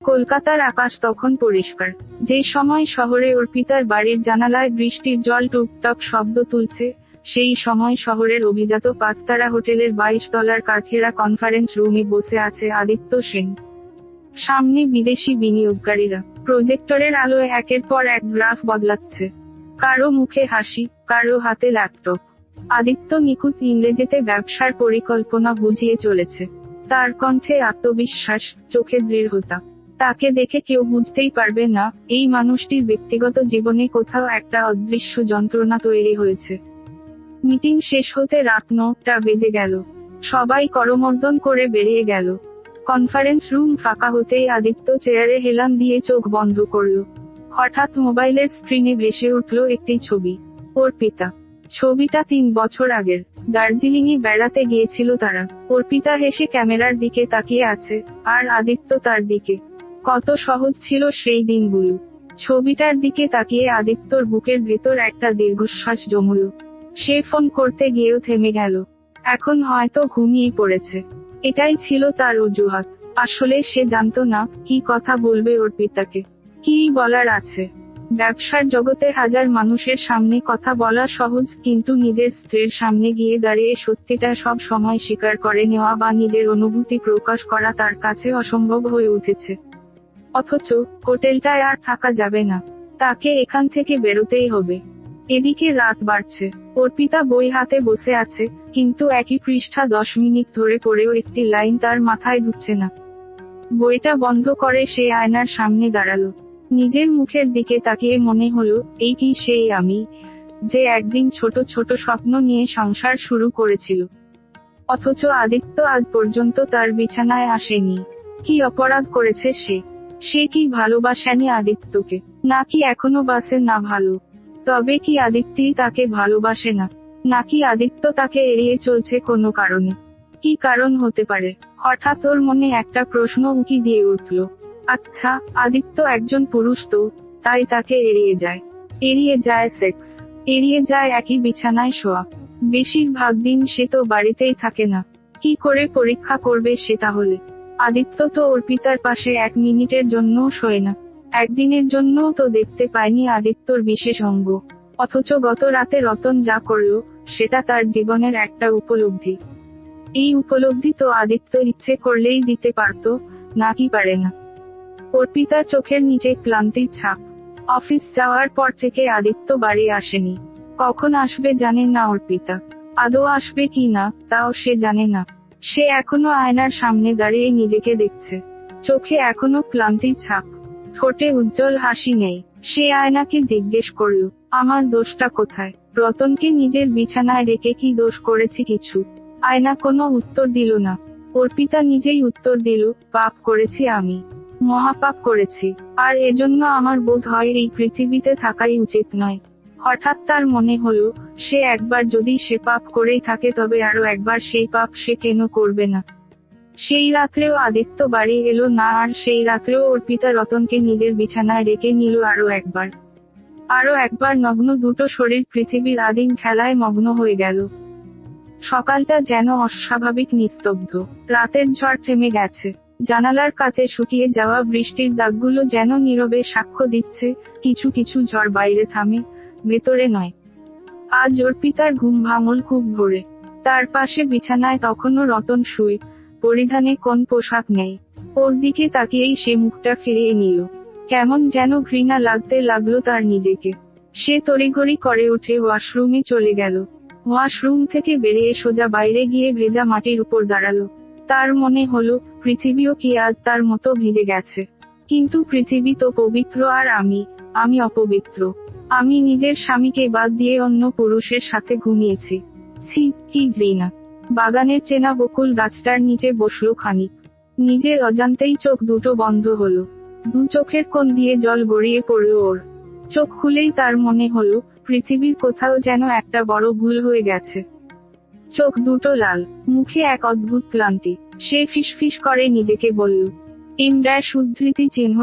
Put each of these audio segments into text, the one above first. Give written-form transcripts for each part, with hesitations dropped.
কলকাতার আকাশ তখন পরিষ্কার। যে সময় শহরে অর্পিতার বাড়ির জানালায় বৃষ্টির জল টুপটাপ শব্দ তুলছে, সেই সময় শহরের অভিজাত পাঁচতারা হোটেলের 22 তলার কাচঘেরা কনফারেন্স রুমে বসে আছে আদিত্য সেন। সামনে বিদেশি বিনিয়োগকারীরা। প্রজেক্টরের আলোয় একের পর এক গ্রাফ বদলাচ্ছে। কারো মুখে হাসি, কারো হাতে ল্যাপটপ। আদিত্য নিখুঁত ইংরেজিতে ব্যবসার পরিকল্পনা বুঝিয়ে চলেছে। তার কণ্ঠে আত্মবিশ্বাস, চোখে দৃঢ়তা। তাকে দেখে কেউ বুঝতেই পারবে না, এই মানুষটির ব্যক্তিগত জীবনে কোথাও একটা অদৃশ্য যন্ত্রণা তৈরি হয়েছে। মিটিং শেষ হতে রাত 9টা বেজে গেল। সবাই করমর্দন করে বেরিয়ে গেল। কনফারেন্স রুম ফাঁকা হতেই আদিত্য চেয়ারে হেলান দিয়ে চোখ বন্ধ করল। হঠাৎ মোবাইলের স্ক্রিনে ভেসে উঠল একটি ছবি। অর্পিতা। ছবিটা 3 বছর আগের। দার্জিলিংয়ে বেড়াতে গিয়েছিল তারা। অর্পিতা হেসে ক্যামেরার দিকে তাকিয়ে আছে, আর আদিত্য তার দিকে। কত সহজ ছিল সেই দিনগুলো। ছবিটার দিকে তাকিয়ে আদিত্যর বুকের ভেতর একটা দীর্ঘশ্বাস জমল। সে ফোন করতে গিয়েও থেমে গেল। এখন হয়তো ঘুমিয়ে পড়েছে। এটাই ছিল তার অজুহাত। আসলে সে জানতো না, কি কথা বলবে অর্পিতাকে। কি বলার আছে। ব্যবসার জগতে হাজার মানুষের সামনে কথা বলা সহজ, কিন্তু নিজের স্ত্রীর সামনে গিয়ে দাঁড়িয়ে সত্যিটা সব সময় স্বীকার করে নেওয়া বা নিজের অনুভূতি প্রকাশ করা তার কাছে অসম্ভব হয়ে উঠেছে। অথচ হোটেলটায় আর থাকা যাবে না। তাকে এখান থেকে বেরোতেই হবে। এদিকে রাত বাড়ছে। অর্পিতা বই হাতে বসে আছে, কিন্তু একই পৃষ্ঠা 10 মিনিট ধরে পড়েও একটি লাইন তার মাথায় ঢুকছে না। বইটা বন্ধ করে সে আয়নার সামনে দাঁড়ালো। নিজের মুখের দিকে তাকিয়ে মনে হলো, এই কি সেই আমি, যে একদিন ছোট ছোট স্বপ্ন নিয়ে সংসার শুরু করেছিল। অথচ আদিত্য আজ পর্যন্ত তার বিছানায় আসেনি। কি অপরাধ করেছে সে? সে কি ভালোবাসেনি আদিত্যকে? নাকি এখনো বাসে না ভালো? তবে কি আদিত্যই তাকে ভালোবাসে না? নাকি আদিত্য তাকে এড়িয়ে চলছে কোনো কারণে? কি কারণ হতে পারে? হঠাৎ ওর মনে একটা প্রশ্ন উকি দিয়ে উঠল। আচ্ছা, আদিত্য একজন পুরুষ তো, তাই তাকে এড়িয়ে যায়। এড়িয়ে যায় সেক্স। এড়িয়ে যায় একই বিছানায় শোয়া। বেশিরভাগ দিন সে তো বাড়িতেই থাকে না। কি করে পরীক্ষা করবে সে তাহলে? আদিত্য তো অর্পিতার পাশে 1 মিনিটের জন্যও শোয় না। একদিনের জন্যও তো দেখতে পায়নি আদিত্যর বিশেষ অঙ্গ। অথচ গত রাতে রতন যা করল, সেটা তার জীবনের একটা উপলব্ধি। এই উপলব্ধি তো আদিত্য ইচ্ছে করলেই দিতে পারত, নাকি পারে না? অর্পিতার চোখের নিচে ক্লান্তির ছাপ। অফিস যাওয়ার পর থেকে আদিত্য বাড়ি আসেনি। কখন আসবে জানে না অর্পিতা। আদৌ আসবে কি না, তাও সে জানে না। সে এখনো আয়নার সামনে দাঁড়িয়ে নিজেকে দেখছে। চোখে এখনো ক্লান্তির ছাপ। ঠোঁটে উজ্জ্বল হাসি নেই। সে আয়নাকে জিজ্ঞেস করল, আমার দোষটা কোথায়? রতনকে নিজের বিছানায় রেখে কি দোষ করেছি কিছু? আয়না কোনো উত্তর দিল না। অর্পিতা নিজেই উত্তর দিল, পাপ করেছি আমি। মহাপাপ করেছি। আর এজন্য আমার বোধ হয় এই পৃথিবীতে থাকাই উচিত নয়। হঠাৎ তার মনে হলো, সে একবার যদি সে পাপ করেই থাকে তবে আরো একবার সেই পাপ সে কেন করবে না? সেই রাত্রেও আদিত্য বাড়ি এলো না, আর সেই রাত্রেও অর্পিতা রতনকে নিজের বিছানায় রেখে নিল আরো একবার। আরো একবার নগ্ন দুটো শরীর পৃথিবীর আদিম খেলায় মগ্ন হয়ে গেল। সকালটা যেন অস্বাভাবিক নিস্তব্ধ। রাতের ঝড় থেমে গেছে। জানালার কাছে শুকিয়ে যাওয়া বৃষ্টির দাগগুলো যেন নীরবে সাক্ষ্য দিচ্ছে, কিছু কিছু ঝড় বাইরে থামে, ভেতরে নয়। আজ অর্পিতার ঘুম ভাঙল খুব ভোরে। তার পাশে বিছানায় তখনও রতন শুয়ে, পরিধানে কোন পোশাক নেই। ওর দিকে তাকিয়েই সে মুখটা ফিরিয়ে নিল। কেমন যেন ঘৃণা লাগতে লাগলো তার নিজেকে। সে তড়িঘড়ি করে উঠে ওয়াশরুমে চলে গেল। ওয়াশরুম থেকে বেরিয়ে সোজা বাইরে গিয়ে ভেজা মাটির উপর দাঁড়ালো। তার মনে হলো, পৃথিবীও কি আজ তার মতো ভিজে গেছে? কিন্তু পৃথিবী তো পবিত্র, আর আমি অপবিত্র। আমি নিজের স্বামীকে বাদ দিয়ে অন্য পুরুষের সাথে ঘুমিয়েছি। ছি, কি ঘৃণা। বাগানের চেনা বকুল গাছটার নিচে বসলো খানিক। নিজের অজান্তেই চোখ দুটো বন্ধ হলো। 2 চোখের কোণ দিয়ে জল গড়িয়ে পড়ল ওর। চোখ খুলেই তার মনে হলো, পৃথিবীর কোথাও যেন একটা বড় ভুল হয়ে গেছে। চোখ দুটো লাল, মুখে এক অদ্ভুত ক্লান্তি। সে ফিসফিস করে নিজেকে বলল, উদ্ধৃতি চিহ্ন .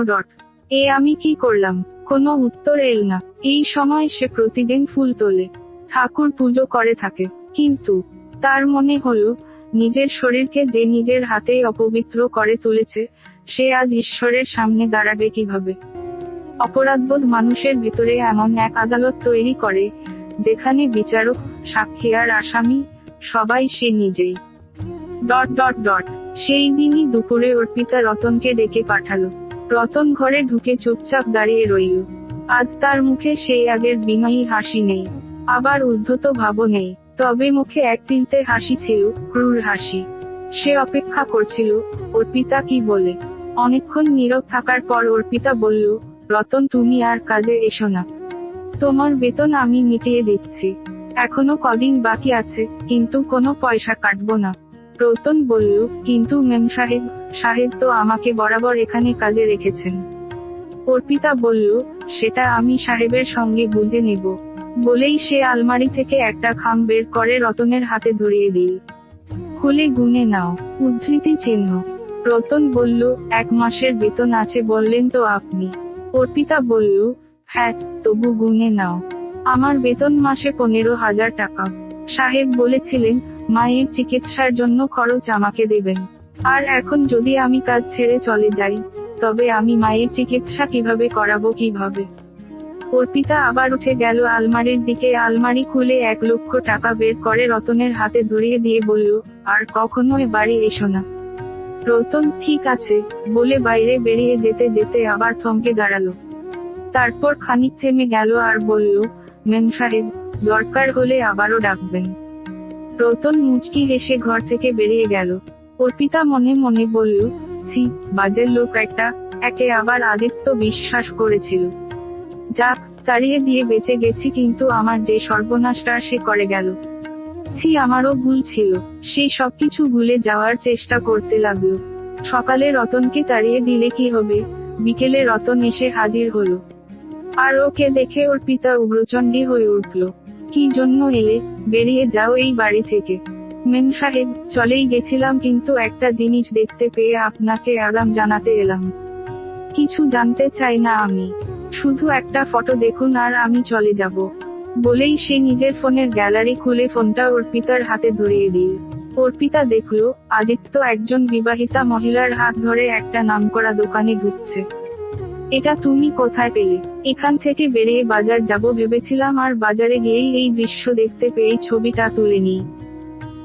এ আমি কি করলাম? কোনো উত্তর এল না। এই সময় সে প্রতিদিন ফুল তোলে, ঠাকুর পুজো করে থাকে, কিন্তু তার মনে হলো, নিজের শরীরকে যে নিজের হাতেই অপবিত্র করে তুলেছে, সে আজ ঈশ্বরের সামনে দাঁড়াবে কিভাবে? অপরাধবোধ মানুষের ভিতরে এমন এক আদালত তৈরি করে, যেখানে বিচারক, সাক্ষী আর আসামি সবাই সে নিজেই। সেই দিনই দুপুরে অর্পিতা রতনকে ডেকে পাঠালো। রতন ঘরে ঢুকে চুপচাপ দাঁড়িয়ে রইল। আজ তার মুখে সেই আগের বিনয়ী হাসি নেই, আবার উদ্ধত ভাবও নেই, তবে মুখে এক চিলতে হাসি ছিল, ক্রূর হাসি। সে অপেক্ষা করছিল অর্পিতা কি বলে। অনেকক্ষণ নীরব থাকার পর অর্পিতা বলল, রতন তুমি আর কাজে এসো না। তোমার বেতন আমি মিটিয়ে দিচ্ছি। এখনো কদিন বাকি আছে, কিন্তু কোনো পয়সা কাটবো না। রতন বলল, কিন্তু মেম সাহেব তো আমাকে বরাবর এখানে কাজে রেখেছেন। অর্পিতা বলল, সেটা আমি সাহেবের সঙ্গে বুঝে নেব। বলেই সে আলমারি থেকে একটা খাম বের করে রতনের হাতে ধরিয়ে দিল। খুলে গুনে নাও, উদ্ধৃতি চিহ্ন। রতন বলল, 1 মাসের বেতন আছে বললেন তো আপনি? অর্পিতা বলল, হ্যাঁ, তবু গুনে নাও। আমার বেতন মাসে 15,000 টাকা। সাহেব বলেছিলেন, মায়ের চিকিৎসার জন্য খরচ আমাকে দেবেন। আর এখন যদি আমি কাজ ছেড়ে চলে যাই, তবে আমি মায়ের চিকিৎসা কিভাবে করাবো কিভাবে? অর্পিতা আবার উঠে গেল আলমারির দিকে। আলমারি খুলে 1 লক্ষ টাকা বের করে রতনের হাতে ধরিয়ে দিয়ে বলল, আর কখনো এ বাড়ি এসো না। রতন ঠিক আছে বলে বাইরে বেরিয়ে যেতে যেতে আবার থমকে দাঁড়ালো। তারপর খানিক থেমে গেল আর বলল, মেম সাহেব, দরকার হলে আবারও ডাকবেন। রতন মুচকি হেসে ঘর থেকে বেরিয়ে গেল। অর্পিতা মনে মনে বলল, ছি, বাজে লোক একটা। একে আবার আদিত্য বিশ্বাস করেছিল। যাক, তাড়িয়ে দিয়ে বেঁচে গেছি, কিন্তু আমার যে সর্বনাশটা সে করে গেল। ছি, আমারও ভুল ছিল। সেই সবকিছু ভুলে যাওয়ার চেষ্টা করতে লাগলো। সকালে রতনকে তাড়িয়ে দিলে কি হবে? বিকেলে রতন এসে হাজির হলো। আর ওকে দেখে অর্পিতা উগ্রচণ্ডী হয়ে উঠল। কি জন্য এলে? বেরিয়ে যাও এই বাড়ি থেকে। মেম সাহেব, চলেই গেছিলাম, কিন্তু একটা জিনিস দেখতে পেয়ে আপনাকে আগাম জানাতে এলাম। কিছু জানতে চাই না আমি, শুধু একটা ফটো দেখুন আর আমি চলে যাব। বলেই সে নিজের ফোনের গ্যালারি খুলে ফোনটা অর্পিতার হাতে ধরিয়ে দিল। অর্পিতা দেখল, আদিত্য একজন বিবাহিতা মহিলার হাত ধরে একটা নামকরা দোকানে ঢুকছে। এটা তুমি কোথায় পেলে? এখান থেকে বেরিয়ে বাজার যাব ভেবেছিলাম, আর বাজারে গিয়েই এই দৃশ্য দেখতে পেয়ে ছবিটা তুলে নিই।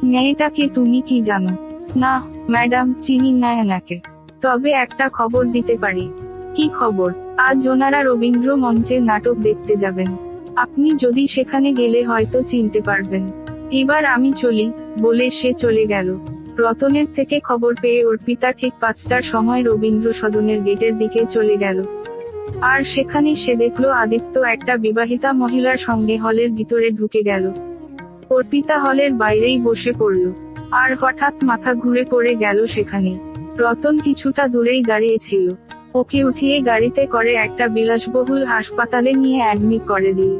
মেয়েটাকে তুমি কি জানো? না ম্যাডাম, চিনি না এনাকে। তবে একটা খবর দিতে পারি। কি খবর? আজ ওনারা রবীন্দ্র মঞ্চে নাটক দেখতে যাবেন। আপনি যদি সেখানে গেলে হয়তো চিনতে পারবেন। এবার আমি চলি, বলে সে চলে গেল। রতনের থেকে খবর পেয়ে অর্পিতা ঠিক 5টার সময় রবীন্দ্র সদনের গেটের দিকে চলে গেল। আর সেখানে সে দেখল আদিত্য একটা বিবাহিতা মহিলার সঙ্গে হলের ভিতরে ঢুকে গেল। অর্পিতা হলের বাইরেই বসে পড়ল। আর হঠাৎ মাথা ঘুরে পড়ে গেল সেখানে। রতন কিছুটা দূরেই দাঁড়িয়েছিল। ওকে উঠিয়ে গাড়িতে করে একটা বিলাসবহুল হাসপাতালে নিয়ে অ্যাডমিট করে দিল।